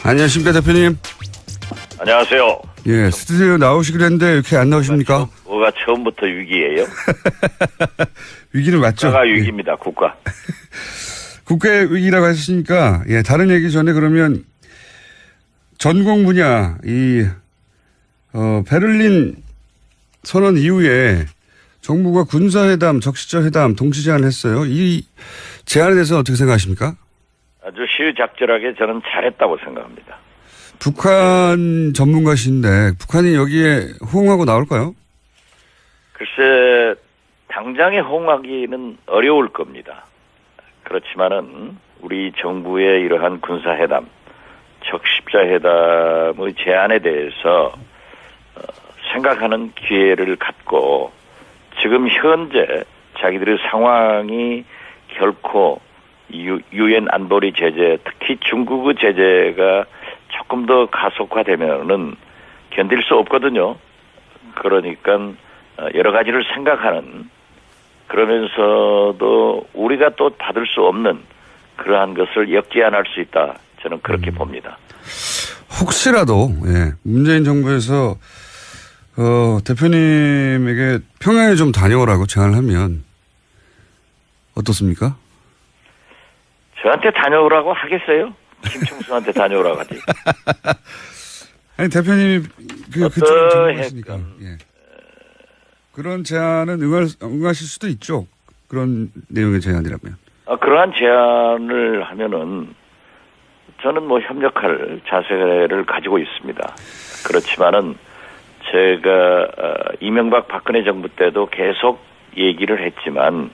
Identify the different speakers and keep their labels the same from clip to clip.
Speaker 1: 안녕하십니까, 대표님.
Speaker 2: 안녕하세요.
Speaker 1: 예, 스튜디오 나오시기로 했는데 이렇게 안 나오십니까?
Speaker 2: 뭐가 처음부터 위기예요?
Speaker 1: 위기는 맞죠?
Speaker 2: 국가가
Speaker 1: 예.
Speaker 2: 위기입니다. 국가.
Speaker 1: 국회 위기라고 하셨으니까, 예, 다른 얘기 전에 그러면 전공 분야, 베를린 선언 이후에 정부가 군사회담, 적시적 회담 동시 제안을 했어요. 이 제안에 대해서 어떻게 생각하십니까?
Speaker 2: 아주 시의적절하게 저는 잘했다고 생각합니다.
Speaker 1: 북한 전문가신데 북한이 여기에 호응하고 나올까요?
Speaker 2: 글쎄 당장에 호응하기는 어려울 겁니다. 그렇지만은 우리 정부의 이러한 군사회담, 적십자회담의 제안에 대해서 생각하는 기회를 갖고 지금 현재 자기들의 상황이 결코 유엔 안보리 제재, 특히 중국의 제재가 조금 더 가속화되면은 견딜 수 없거든요. 그러니까 여러 가지를 생각하는, 그러면서도 우리가 또 받을 수 없는 그러한 것을 역제안할 수 있다. 저는 그렇게 봅니다.
Speaker 1: 혹시라도 문재인 정부에서 대표님에게 평양에 좀 다녀오라고 제안을 하면 어떻습니까?
Speaker 2: 저한테 다녀오라고 하겠어요? 김충수한테 다녀오라고 하지.
Speaker 1: 아니 대표님이 그쪽 전문가시니까 그런 제안은 응하실 수도 있죠. 그런 내용의 제안이라면.
Speaker 2: 그러한 제안을 하면은 저는 뭐 협력할 자세를 가지고 있습니다. 그렇지만은 제가 이명박 박근혜 정부 때도 계속 얘기를 했지만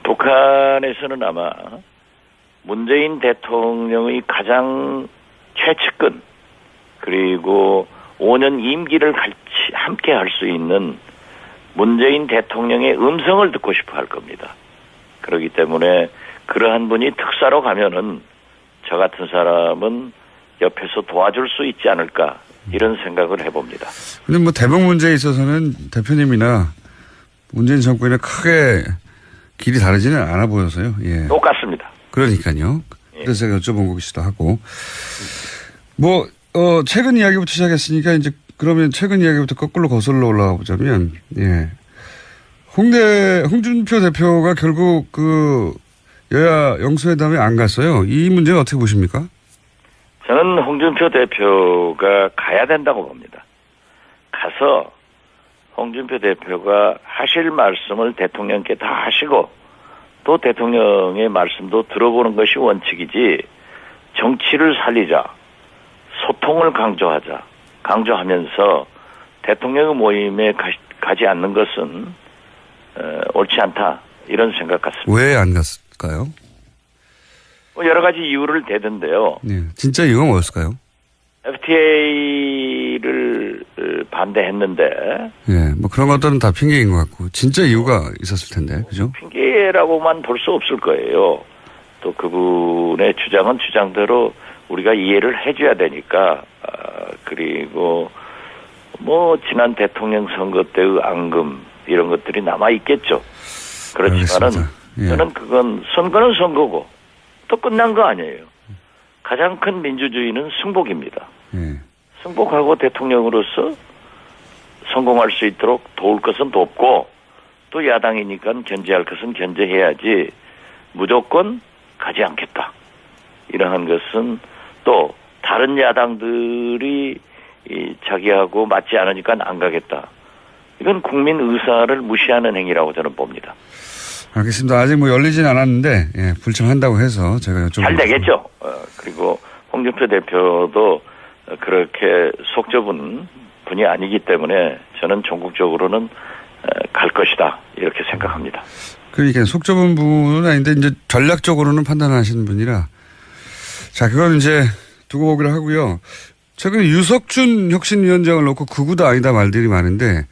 Speaker 2: 북한에서는 아마 문재인 대통령의 가장 최측근 그리고 5년 임기를 같이 함께 할 수 있는 문재인 대통령의 음성을 듣고 싶어 할 겁니다. 그렇기 때문에 그러한 분이 특사로 가면은 저 같은 사람은 옆에서 도와줄 수 있지 않을까 이런 생각을 해봅니다.
Speaker 1: 근데 뭐 대북 문제에 있어서는 대표님이나 문재인 정권이나 크게 길이 다르지는 않아 보여서요. 예.
Speaker 2: 똑같습니다.
Speaker 1: 그러니까요. 그래서 제가 여쭤본 것이기도 하고. 최근 이야기부터 시작했으니까 이제 그러면 최근 이야기부터 거꾸로 거슬러 올라가 보자면, 홍준표 대표가 결국 여야 영수회담에 안 갔어요. 이 문제는 어떻게 보십니까?
Speaker 2: 저는 홍준표 대표가 가야 된다고 봅니다. 가서 홍준표 대표가 하실 말씀을 대통령께 다 하시고 또 대통령의 말씀도 들어보는 것이 원칙이지 정치를 살리자, 소통을 강조하면서 대통령의 모임에 가지 않는 것은 옳지 않다 이런 생각 같습니다.
Speaker 1: 왜 안 갔을까요?
Speaker 2: 여러 가지 이유를 대던데요.
Speaker 1: 네, 진짜 이유가 뭐였을까요?
Speaker 2: FTA를 반대했는데.
Speaker 1: 그런 것들은 다 핑계인 것 같고 진짜 이유가 있었을 텐데, 그죠?
Speaker 2: 핑계라고만 볼 수 없을 거예요. 또 그분의 주장은 주장대로 우리가 이해를 해줘야 되니까. 그리고 지난 대통령 선거 때의 앙금 이런 것들이 남아 있겠죠. 그렇지만은 저는 그건 선거는 선거고 또 끝난 거 아니에요. 가장 큰 민주주의는 승복입니다. 승복하고 대통령으로서 성공할 수 있도록 도울 것은 돕고 또 야당이니까 견제할 것은 견제해야지 무조건 가지 않겠다. 이러한 것은 또 다른 야당들이 자기하고 맞지 않으니까 안 가겠다. 이건 국민 의사를 무시하는 행위라고 저는 봅니다.
Speaker 1: 알겠습니다. 아직 열리진 않았는데 불참한다고 해서 제가 여쭤보겠습니다.
Speaker 2: 잘 되겠죠. 그리고 홍준표 대표도 그렇게 속 좁은 분이 아니기 때문에 저는 전국적으로는 갈 것이다 이렇게 생각합니다.
Speaker 1: 그러니까 속 좁은 분은 아닌데 이제 전략적으로는 판단하시는 분이라 자 그건 이제 두고 보기로 하고요. 최근에 유석준 혁신위원장을 놓고 극우다 아니다 말들이 많은데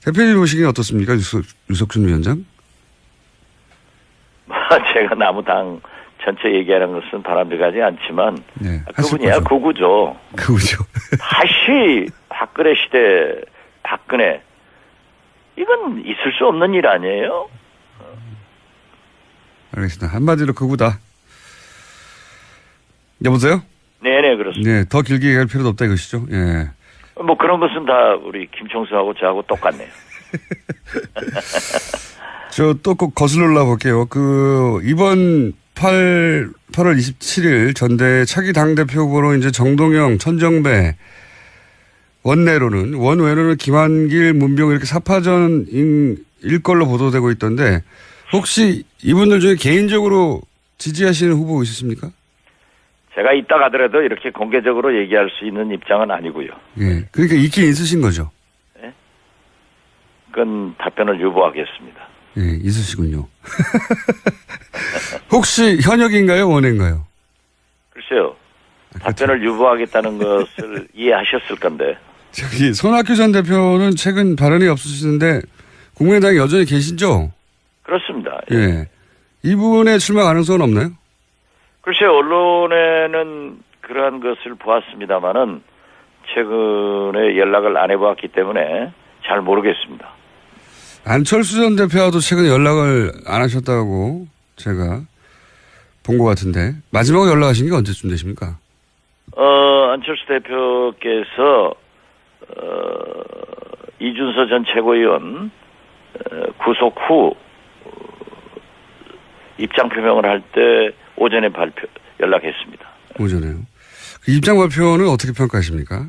Speaker 1: 대표님 보시기엔 어떻습니까? 유석준 위원장?
Speaker 2: 제가 남우당 전체 얘기하는 것은 바람직하지 않지만 그분이야
Speaker 1: 거죠.
Speaker 2: 극우죠.
Speaker 1: 극우죠.
Speaker 2: 다시 박근혜 시대 박근혜 이건 있을 수 없는 일 아니에요?
Speaker 1: 알겠습니다. 한마디로 극우다. 여보세요?
Speaker 2: 네네, 그렇습니다.
Speaker 1: 네, 더 길게 얘기할 필요도 없다 이것이죠. 예.
Speaker 2: 뭐 그런 것은 다 우리 김총수하고 저하고 똑같네요.
Speaker 1: 저 또 꼭 거슬러 올라 볼게요. 이번 8월 27일 전대 차기 당대표 후보로 이제 정동영, 천정배, 원외로는 김한길, 문병 이렇게 4파전일 걸로 보도되고 있던데 혹시 이분들 중에 개인적으로 지지하시는 후보 있으십니까?
Speaker 2: 제가 이따 가더라도 이렇게 공개적으로 얘기할 수 있는 입장은 아니고요.
Speaker 1: 예. 그러니까 있긴 있으신 거죠?
Speaker 2: 네? 그건 답변을 유보하겠습니다.
Speaker 1: 예, 있으시군요. 혹시 현역인가요? 원외인가요?
Speaker 2: 글쎄요. 답변을 유보하겠다는 것을 이해하셨을 건데.
Speaker 1: 저기 손학규 전 대표는 최근 발언이 없으시는데 국민의당에 여전히 계시죠?
Speaker 2: 그렇습니다.
Speaker 1: 예. 이분의 출마 가능성은 없나요?
Speaker 2: 글쎄요. 언론에는 그러한 것을 보았습니다마는 최근에 연락을 안 해보았기 때문에 잘 모르겠습니다.
Speaker 1: 안철수 전 대표와도 최근에 연락을 안 하셨다고 제가 본 것 같은데 마지막으로 연락하신 게 언제쯤 되십니까?
Speaker 2: 안철수 대표께서 이준서 전 최고위원 구속 후 입장 표명을 할 때 오전에 연락했습니다.
Speaker 1: 오전에요. 그 입장 발표는 어떻게 평가하십니까?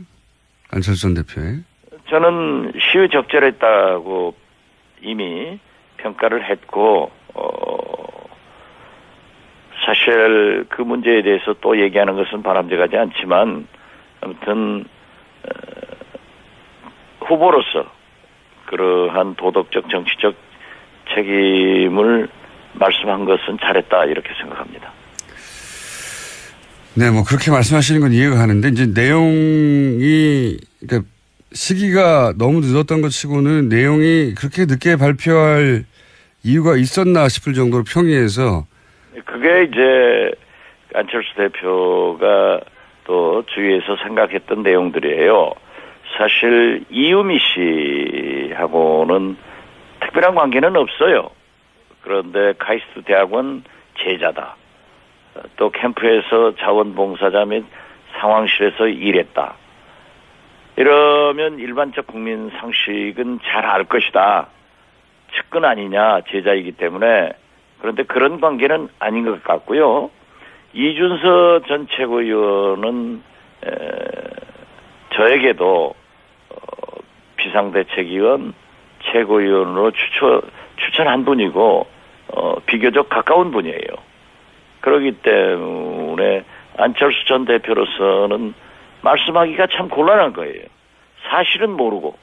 Speaker 1: 안철수 전 대표의.
Speaker 2: 저는 시의적절했다고 이미 평가를 했고 사실 그 문제에 대해서 또 얘기하는 것은 바람직하지 않지만 아무튼 후보로서 그러한 도덕적 정치적 책임을 말씀한 것은 잘했다 이렇게 생각합니다.
Speaker 1: 네, 뭐 그렇게 말씀하시는 건 이해가 가는데 이제 내용이 그러니까 시기가 너무 늦었던 것 치고는 내용이 그렇게 늦게 발표할 이유가 있었나 싶을 정도로 평이해서
Speaker 2: 그게 이제 안철수 대표가 또 주위에서 생각했던 내용들이에요. 사실 이유미 씨하고는 특별한 관계는 없어요. 그런데 카이스트 대학원 제자다. 또 캠프에서 자원봉사자 및 상황실에서 일했다. 이러면 일반적 국민 상식은 잘 알 것이다. 측근 아니냐 제자이기 때문에. 그런데 그런 관계는 아닌 것 같고요. 이준서 전 최고위원은 저에게도 비상대책위원 최고위원으로 추천한 분이고 비교적 가까운 분이에요. 그렇기 때문에 안철수 전 대표로서는 말씀하기가 참 곤란한 거예요. 사실은 모르고.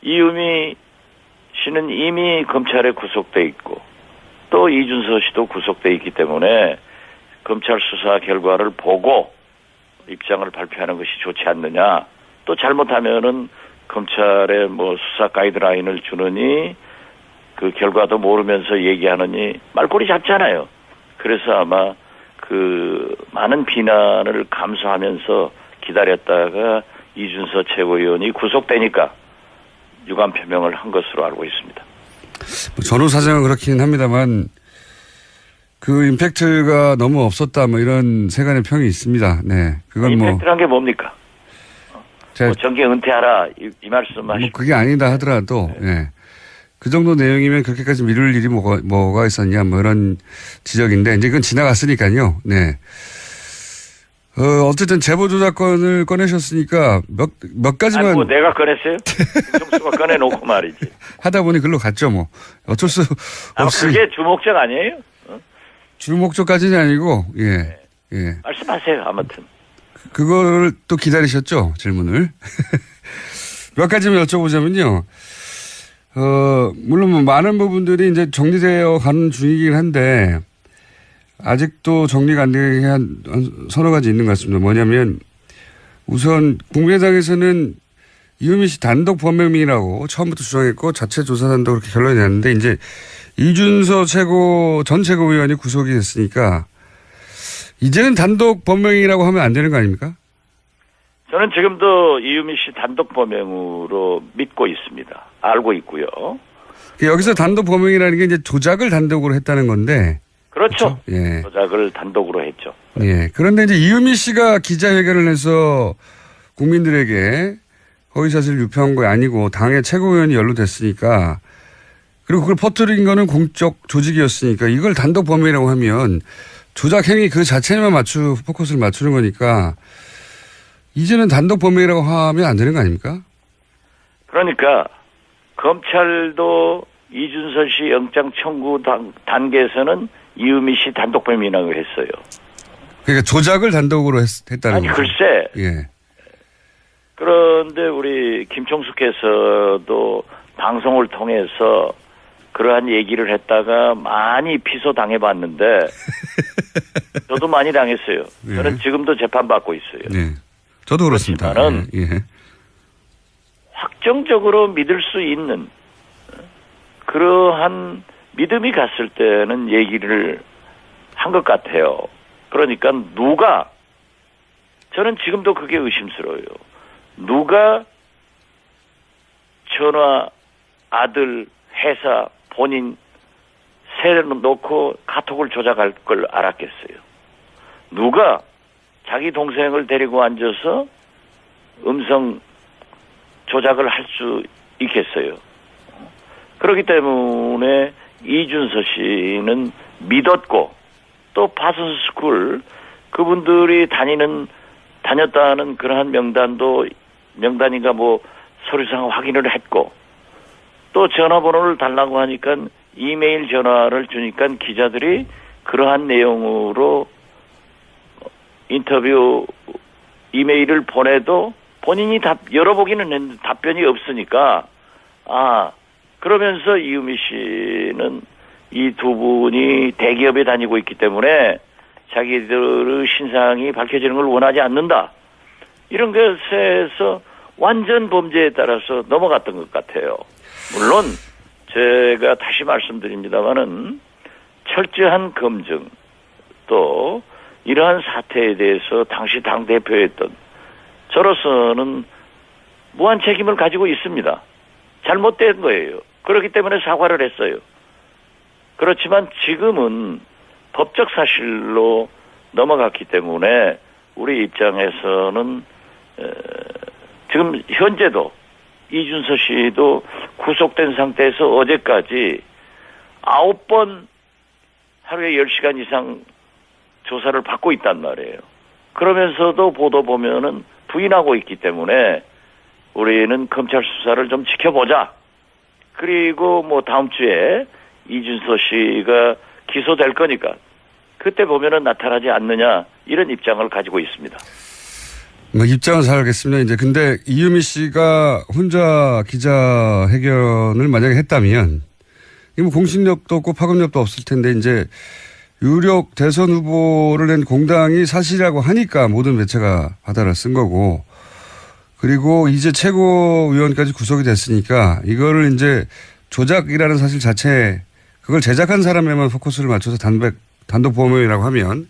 Speaker 2: 이유미 씨는 이미 검찰에 구속돼 있고 또 이준서 씨도 구속돼 있기 때문에 검찰 수사 결과를 보고 입장을 발표하는 것이 좋지 않느냐. 또 잘못하면은 검찰에 뭐 수사 가이드라인을 주느니 그 결과도 모르면서 얘기하느니 말꼬리 잡잖아요. 그래서 아마 그 많은 비난을 감수하면서 기다렸다가 이준서 최고위원이 구속되니까 유감 표명을 한 것으로 알고 있습니다.
Speaker 1: 전후 사정은 그렇긴 합니다만 그 임팩트가 너무 없었다 뭐 이런 세간의 평이 있습니다. 네, 그건
Speaker 2: 임팩트란 게 뭡니까? 뭐 정계 은퇴하라 이 말씀하시죠.
Speaker 1: 뭐 그게 아니다 하더라도 네. 그 정도 내용이면 그렇게까지 미룰 일이 뭐가 있었냐 뭐 이런 지적인데 이제 그건 지나갔으니까요. 네. 어쨌든 제보 조작권을 꺼내셨으니까 몇 가지만.
Speaker 2: 아니 뭐 내가 꺼냈어요? 김종수가 꺼내놓고 말이지.
Speaker 1: 하다 보니 글로 갔죠 뭐. 어쩔 수 없이.
Speaker 2: 그게 주목적 아니에요?
Speaker 1: 주목적까지는 아니고 예. 예.
Speaker 2: 말씀하세요. 아무튼.
Speaker 1: 그걸 또 기다리셨죠 질문을. 몇 가지만 여쭤보자면요. 물론 뭐 많은 부분들이 이제 정리되어 가는 중이긴 한데 아직도 정리가 안 되게 한 서너 가지 있는 것 같습니다. 뭐냐면 우선 국민의당에서는 이유미 씨 단독 범행이라고 처음부터 주장했고 자체 조사단도 그렇게 결론이 났는데 이제 이준서 전 최고위원이 구속이 됐으니까 이제는 단독 범행이라고 하면 안 되는 거 아닙니까?
Speaker 2: 저는 지금도 이유미 씨 단독 범행으로 믿고 있습니다. 알고 있고요.
Speaker 1: 여기서 단독 범행이라는 게 이제 조작을 단독으로 했다는 건데.
Speaker 2: 그렇죠.
Speaker 1: 예.
Speaker 2: 조작을 단독으로 했죠.
Speaker 1: 예. 그런데 이제 이유미 씨가 기자회견을 해서 국민들에게 허위사실 유포한 거 아니고 당의 최고위원이 연루됐으니까 그리고 그걸 퍼뜨린 거는 공적 조직이었으니까 이걸 단독 범행이라고 하면 조작 행위 그 자체에만 포커스를 맞추는 거니까 이제는 단독 범행이라고 하면 안 되는 거 아닙니까?
Speaker 2: 그러니까 검찰도 이준서 씨 영장 청구 단계에서는 이유미 씨 단독 범행이라고 했어요.
Speaker 1: 그러니까 조작을 단독으로 했다는
Speaker 2: 아니
Speaker 1: 거죠.
Speaker 2: 글쎄.
Speaker 1: 예.
Speaker 2: 그런데 우리 김총수께서도 방송을 통해서 그러한 얘기를 했다가 많이 피소 당해봤는데 저도 많이 당했어요.
Speaker 1: 예.
Speaker 2: 저는 지금도 재판받고 있어요.
Speaker 1: 네. 저도 그렇습니다.
Speaker 2: 그렇지만은
Speaker 1: 예.
Speaker 2: 확정적으로 믿을 수 있는 그러한 믿음이 갔을 때는 얘기를 한 것 같아요. 그러니까 누가 저는 지금도 그게 의심스러워요. 누가 전화, 아들, 회사, 본인 세를 놓고 카톡을 조작할 걸 알았겠어요. 누가 자기 동생을 데리고 앉아서 음성 조작을 할 수 있겠어요. 그렇기 때문에 이준서 씨는 믿었고 또 파슨스쿨 그분들이 다녔다는 그러한 명단인가 뭐 서류상 확인을 했고 또 전화번호를 달라고 하니까 이메일 전화를 주니까 기자들이 그러한 내용으로 인터뷰 이메일을 보내도 본인이 열어보기는 했는데 답변이 없으니까 그러면서 이유미 씨는 이 두 분이 대기업에 다니고 있기 때문에 자기들의 신상이 밝혀지는 걸 원하지 않는다. 이런 것에서 완전 범죄에 따라서 넘어갔던 것 같아요. 물론 제가 다시 말씀드립니다마는 철저한 검증 또 이러한 사태에 대해서 당시 당대표였던 저로서는 무한 책임을 가지고 있습니다. 잘못된 거예요. 그렇기 때문에 사과를 했어요. 그렇지만 지금은 법적 사실로 넘어갔기 때문에 우리 입장에서는 지금 현재도 이준서 씨도 구속된 상태에서 어제까지 9번 하루에 10시간 이상 조사를 받고 있단 말이에요. 그러면서도 보도 보면은 부인하고 있기 때문에 우리는 검찰 수사를 좀 지켜보자. 그리고 뭐 다음 주에 이준서 씨가 기소될 거니까 그때 보면은 나타나지 않느냐 이런 입장을 가지고 있습니다.
Speaker 1: 뭐 입장은 잘 알겠습니다. 이제 근데 이유미 씨가 혼자 기자회견을 만약에 했다면 이 뭐 공신력도 없고 파급력도 없을 텐데 이제 유력 대선 후보를 낸 공당이 사실이라고 하니까 모든 매체가 바다를 쓴 거고 그리고 이제 최고위원까지 구속이 됐으니까 이거를 이제 조작이라는 사실 자체 그걸 제작한 사람에만 포커스를 맞춰서 단독 범행이라고 하면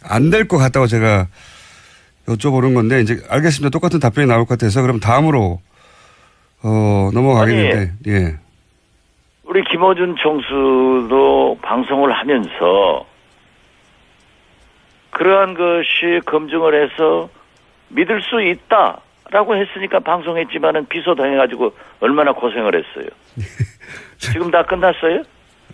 Speaker 1: 안 될 것 같다고 제가 여쭤보는 건데 이제 알겠습니다. 똑같은 답변이 나올 것 같아서 그럼 다음으로 넘어가겠는데 예.
Speaker 2: 우리 김어준 총수도 방송을 하면서 그러한 것이 검증을 해서 믿을 수 있다라고 했으니까 방송했지만은 비소당해가지고 얼마나 고생을 했어요. 지금 다 끝났어요?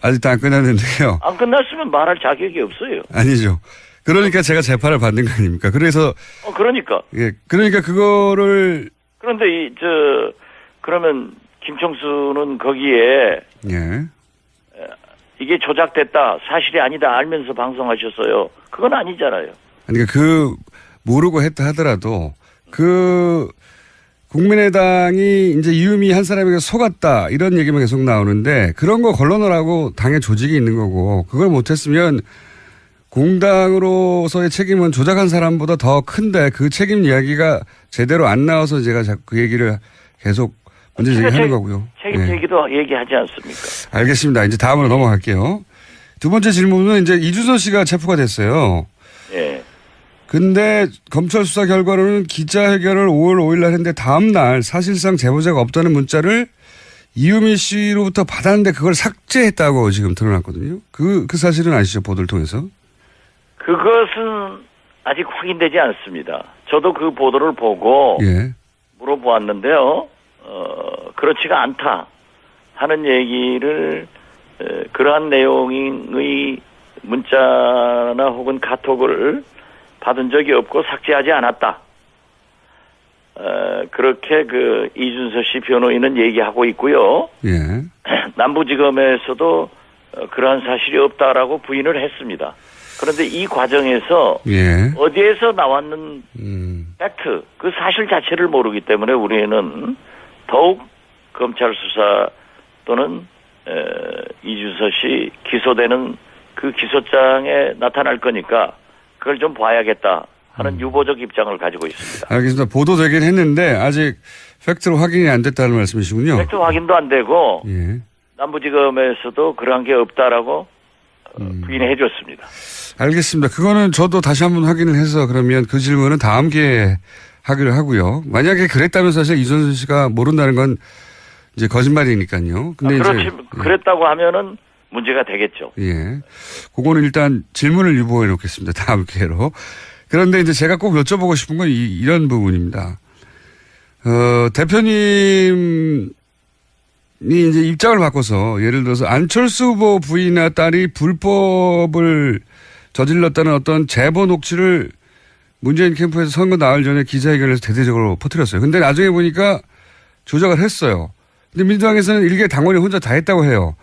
Speaker 1: 아직도 안 끝났는데요.
Speaker 2: 안 끝났으면 말할 자격이 없어요.
Speaker 1: 아니죠. 그러니까 제가 재판을 받는 거 아닙니까? 그래서
Speaker 2: 그러니까.
Speaker 1: 예, 그러니까 그거를
Speaker 2: 그런데 그러면 김총수는 거기에
Speaker 1: 예.
Speaker 2: 이게 조작됐다 사실이 아니다 알면서 방송하셨어요. 그건 아니잖아요.
Speaker 1: 그러니까 모르고 했다 하더라도 국민의당이 이제 이유미 한 사람에게 속았다 이런 얘기만 계속 나오는데 그런 거 걸러놓으라고 당의 조직이 있는 거고 그걸 못했으면 공당으로서의 책임은 조작한 사람보다 더 큰데 그 책임 이야기가 제대로 안 나와서 제가 그 얘기를 계속 문제 제기하는 거고요.
Speaker 2: 책임 얘기도 얘기하지 않습니까?
Speaker 1: 알겠습니다. 이제 다음으로 넘어갈게요. 두 번째 질문은 이제 이준서 씨가 체포가 됐어요.
Speaker 2: 예.
Speaker 1: 근데 검찰 수사 결과로는 기자회견을 5월 5일 날 했는데 다음 날 사실상 제보자가 없다는 문자를 이유미 씨로부터 받았는데 그걸 삭제했다고 지금 드러났거든요. 그 사실은 아시죠? 보도를 통해서.
Speaker 2: 그것은 아직 확인되지 않습니다. 저도 그 보도를 보고
Speaker 1: 예.
Speaker 2: 물어보았는데요. 그렇지가 않다 하는 얘기를 그러한 내용의 문자나 혹은 카톡을 받은 적이 없고 삭제하지 않았다. 그렇게 그 이준서 씨 변호인은 얘기하고 있고요.
Speaker 1: 예.
Speaker 2: 남부지검에서도 그러한 사실이 없다라고 부인을 했습니다. 그런데 이 과정에서
Speaker 1: 예.
Speaker 2: 어디에서 나왔는 팩트, 그 사실 자체를 모르기 때문에 우리는 더욱 검찰 수사 또는 이준서 씨 기소되는 그 기소장에 나타날 거니까 그걸 좀 봐야겠다 하는 유보적 입장을 가지고 있습니다.
Speaker 1: 알겠습니다. 보도되긴 했는데 아직 팩트로 확인이 안 됐다는 말씀이시군요.
Speaker 2: 팩트 확인도 안 되고
Speaker 1: 예.
Speaker 2: 남부지검에서도 그러한 게 없다라고 부인해 줬습니다.
Speaker 1: 알겠습니다. 그거는 저도 다시 한번 확인을 해서 그러면 그 질문은 다음 기회에 하기로 하고요. 만약에 그랬다면 사실 이준서 씨가 모른다는 건 이제 거짓말이니까요. 근데
Speaker 2: 그렇지,
Speaker 1: 이제
Speaker 2: 그랬다고 하면은 문제가 되겠죠.
Speaker 1: 예. 그거는 일단 질문을 유보해 놓겠습니다. 다음 기회로. 그런데 이제 제가 꼭 여쭤보고 싶은 건 이런 부분입니다. 대표님이 이제 입장을 바꿔서 예를 들어서 안철수 후보 부인이나 딸이 불법을 저질렀다는 어떤 제보 녹취를 문재인 캠프에서 선거 나흘 전에 기자회견에서 대대적으로 퍼뜨렸어요. 근데 나중에 보니까 조작을 했어요. 근데 민주당에서는 일개 당원이 혼자 다 했다고 해요.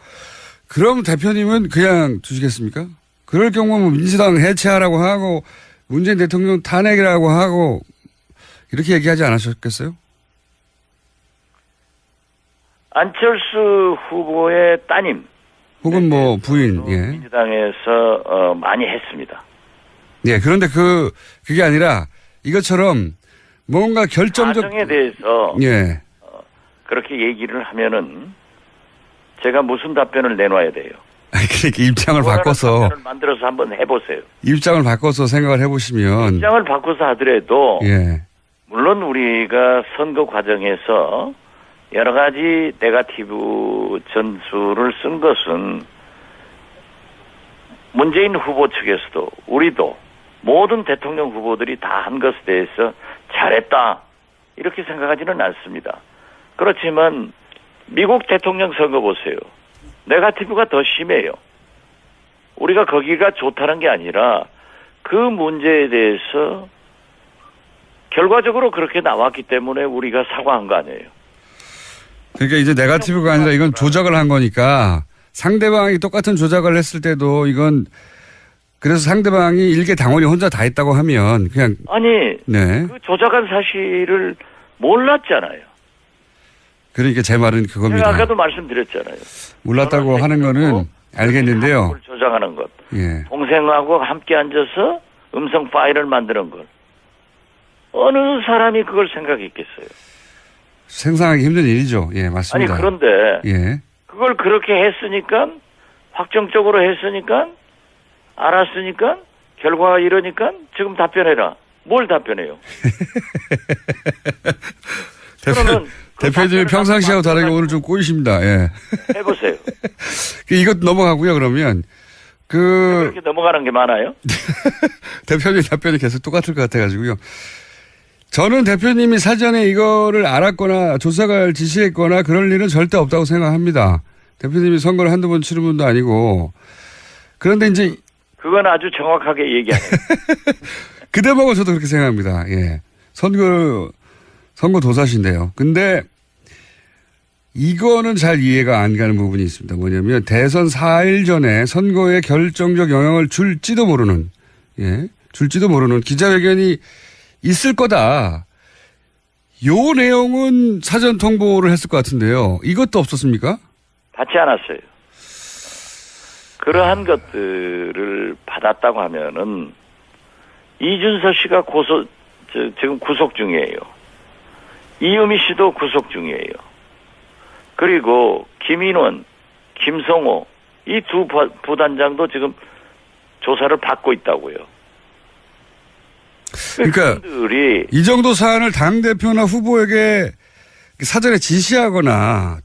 Speaker 1: 그럼 대표님은 그냥 두시겠습니까? 그럴 경우는 민주당 해체하라고 하고 문재인 대통령 탄핵이라고 하고 이렇게 얘기하지 않으셨겠어요?
Speaker 2: 안철수 후보의 따님
Speaker 1: 혹은 뭐 부인, 예.
Speaker 2: 민주당에서 많이 했습니다.
Speaker 1: 예, 그런데 그게 아니라 이것처럼 뭔가 결정적
Speaker 2: 과정에 대해서
Speaker 1: 예.
Speaker 2: 그렇게 얘기를 하면은 제가 무슨 답변을 내놔야 돼요?
Speaker 1: 그러니까 입장을 바꿔서
Speaker 2: 답변을 만들어서 한번 해보세요.
Speaker 1: 입장을 바꿔서 생각을 해보시면
Speaker 2: 입장을 바꿔서 하더라도
Speaker 1: 예.
Speaker 2: 물론 우리가 선거 과정에서 여러 가지 네거티브 전술을 쓴 것은 문재인 후보 측에서도 우리도 모든 대통령 후보들이 다 한 것에 대해서 잘했다 이렇게 생각하지는 않습니다. 그렇지만 미국 대통령 선거 보세요. 네거티브가 더 심해요. 우리가 거기가 좋다는 게 아니라 그 문제에 대해서 결과적으로 그렇게 나왔기 때문에 우리가 사과한 거 아니에요.
Speaker 1: 그러니까 이제 네거티브가 아니라 이건 조작을 한 거니까 상대방이 똑같은 조작을 했을 때도 이건 그래서 상대방이 일개 당원이 혼자 다 했다고 하면 그냥
Speaker 2: 아니
Speaker 1: 네.
Speaker 2: 그 조작한 사실을 몰랐잖아요.
Speaker 1: 그러니까 제 말은 그겁니다.
Speaker 2: 제가 아까도 말씀드렸잖아요.
Speaker 1: 몰랐다고 하는 거는 알겠는데요.
Speaker 2: 조작하는 것.
Speaker 1: 예.
Speaker 2: 동생하고 함께 앉아서 음성 파일을 만드는 것. 어느 사람이 그걸 생각했겠어요?
Speaker 1: 생산하기 힘든 일이죠. 예, 맞습니다.
Speaker 2: 아니 그런데
Speaker 1: 예.
Speaker 2: 그걸 그렇게 했으니까 확정적으로 했으니까 알았으니까 결과가 이러니까 지금 답변해라. 뭘 답변해요?
Speaker 1: 대표님이 평상시하고 다르게 오늘 좀 꼬이십니다. 예.
Speaker 2: 해보세요.
Speaker 1: 이것 넘어가고요. 그러면
Speaker 2: 그렇게 넘어가는 게 많아요?
Speaker 1: 대표님 답변이 계속 똑같을 것 같아가지고요. 저는 대표님이 사전에 이거를 알았거나 조사를 지시했거나 그럴 일은 절대 없다고 생각합니다. 대표님이 선거를 한두 번 치른 분도 아니고. 그런데 이제
Speaker 2: 그건 아주 정확하게 얘기하네요.
Speaker 1: 그 대목은 저도 그렇게 생각합니다. 예. 선거 도사신데요. 근데 이거는 잘 이해가 안 가는 부분이 있습니다. 뭐냐면 대선 4일 전에 선거에 결정적 영향을 줄지도 모르는 기자회견이 있을 거다. 요 내용은 사전 통보를 했을 것 같은데요. 이것도 없었습니까?
Speaker 2: 받지 않았어요. 그러한 것들을 받았다고 하면은 이준서 씨가 지금 구속 중이에요. 이유미 씨도 구속 중이에요. 그리고 김인원, 김성호 이 두 부단장도 지금 조사를 받고 있다고요.
Speaker 1: 그러니까 이 정도 사안을 당대표나 후보에게 사전에 지시하거나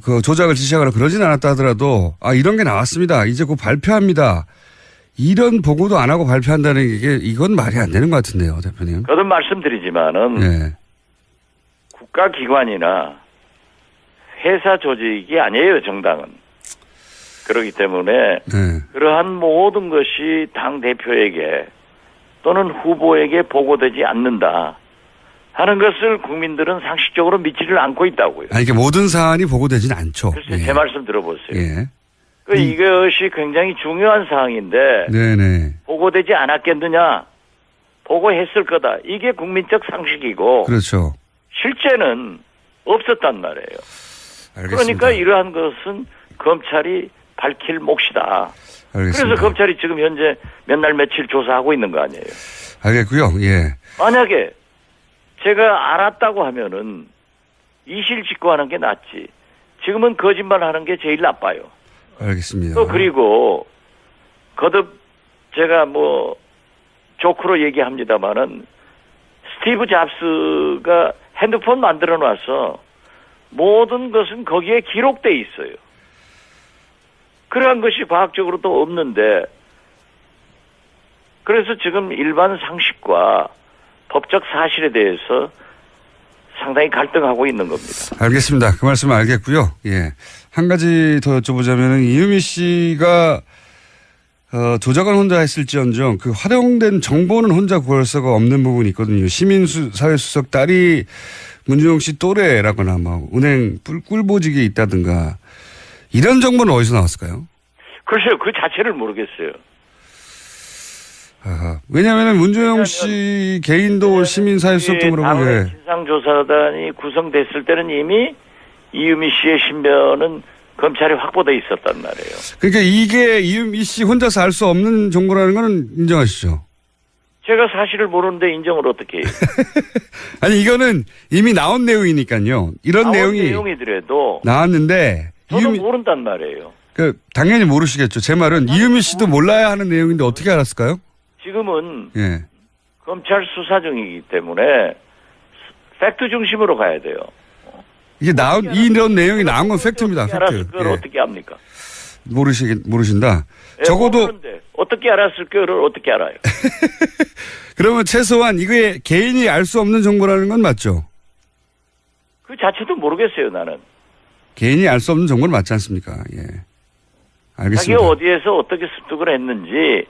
Speaker 1: 그 조작을 지시하거나 그러진 않았다 하더라도 이런 게 나왔습니다. 이제 곧 발표합니다. 이런 보고도 안 하고 발표한다는 게 이건 말이 안 되는 것 같은데요, 대표님.
Speaker 2: 거듭 말씀드리지만은
Speaker 1: 네.
Speaker 2: 국가기관이나 회사 조직이 아니에요, 정당은. 그렇기 때문에
Speaker 1: 네.
Speaker 2: 그러한 모든 것이 당대표에게 또는 후보에게 보고되지 않는다 하는 것을 국민들은 상식적으로 믿지를 않고 있다고요.
Speaker 1: 이게 모든 사안이 보고되진 않죠.
Speaker 2: 글쎄,
Speaker 1: 예.
Speaker 2: 제 말씀 들어보세요.
Speaker 1: 예.
Speaker 2: 이것이 굉장히 중요한 사항인데
Speaker 1: 네네.
Speaker 2: 보고되지 않았겠느냐? 보고했을 거다. 이게 국민적 상식이고
Speaker 1: 그렇죠.
Speaker 2: 실제는 없었단 말이에요.
Speaker 1: 알겠습니다.
Speaker 2: 그러니까 이러한 것은 검찰이 밝힐 몫이다.
Speaker 1: 알겠습니다.
Speaker 2: 그래서 검찰이 지금 현재 몇 날 며칠 조사하고 있는 거 아니에요.
Speaker 1: 알겠고요. 예.
Speaker 2: 만약에 제가 알았다고 하면은 이실직고하는 게 낫지. 지금은 거짓말하는 게 제일 나빠요.
Speaker 1: 알겠습니다.
Speaker 2: 또 그리고 거듭 제가 뭐 조크로 얘기합니다마는 스티브 잡스가 핸드폰 만들어 놔서 모든 것은 거기에 기록돼 있어요. 그러한 것이 과학적으로 또 없는데 그래서 지금 일반 상식과 법적 사실에 대해서 상당히 갈등하고 있는 겁니다.
Speaker 1: 알겠습니다. 그 말씀은 알겠고요. 예. 한 가지 더 여쭤보자면 이유미 씨가 조작은 혼자 했을지언정 그 활용된 정보는 혼자 구할 수가 없는 부분이 있거든요. 시민사회수석 딸이 문준용 씨 또래라거나 뭐 은행 꿀보직에 있다든가 이런 정보는 어디서 나왔을까요?
Speaker 2: 글쎄요. 그 자체를 모르겠어요.
Speaker 1: 왜냐하면 문준용 씨 개인도 시민사회수석 등으로
Speaker 2: 당의 진상조사단이 구성됐을 때는 이미 이유미 씨의 신변은 검찰에 확보돼 있었단 말이에요.
Speaker 1: 그러니까 이게 이유미 씨 혼자서 알 수 없는 정보라는 건 인정하시죠?
Speaker 2: 제가 사실을 모르는데 인정을 어떻게 해요?
Speaker 1: 아니 이거는 이미 나온 내용이니까요. 이런
Speaker 2: 내용이더라도
Speaker 1: 나왔는데
Speaker 2: 저도 모른단 말이에요.
Speaker 1: 당연히 모르시겠죠. 제 말은 이유미 씨도 몰라야 하는 내용인데 어떻게 알았을까요?
Speaker 2: 지금은
Speaker 1: 예.
Speaker 2: 검찰 수사 중이기 때문에 팩트 중심으로 가야 돼요.
Speaker 1: 이게 이런 내용이 나온 건 팩트입니다. 팩트.
Speaker 2: 알았을 걸 어떻게 합니까?
Speaker 1: 모르신다.
Speaker 2: 적어도 어떻게 알았을 거를 어떻게 알아요?
Speaker 1: 그러면 최소한 이게 개인이 알 수 없는 정보라는 건 맞죠?
Speaker 2: 그 자체도 모르겠어요, 나는.
Speaker 1: 개인이 알 수 없는 정보는 맞지 않습니까? 예. 알겠습니다.
Speaker 2: 자기가 어디에서 어떻게 습득을 했는지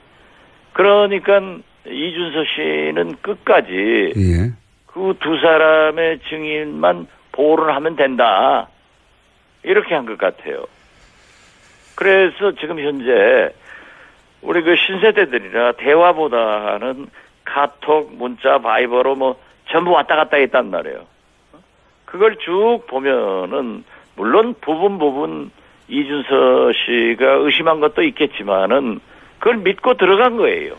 Speaker 2: 그러니까 이준서 씨는 끝까지
Speaker 1: 예.
Speaker 2: 그 두 사람의 증인만 보호를 하면 된다. 이렇게 한 것 같아요. 그래서 지금 현재 우리 그 신세대들이라 대화보다는 카톡, 문자, 바이버로 뭐 전부 왔다 갔다 했단 말이에요. 그걸 쭉 보면은 물론 부분 이준서 씨가 의심한 것도 있겠지만은 그걸 믿고 들어간 거예요.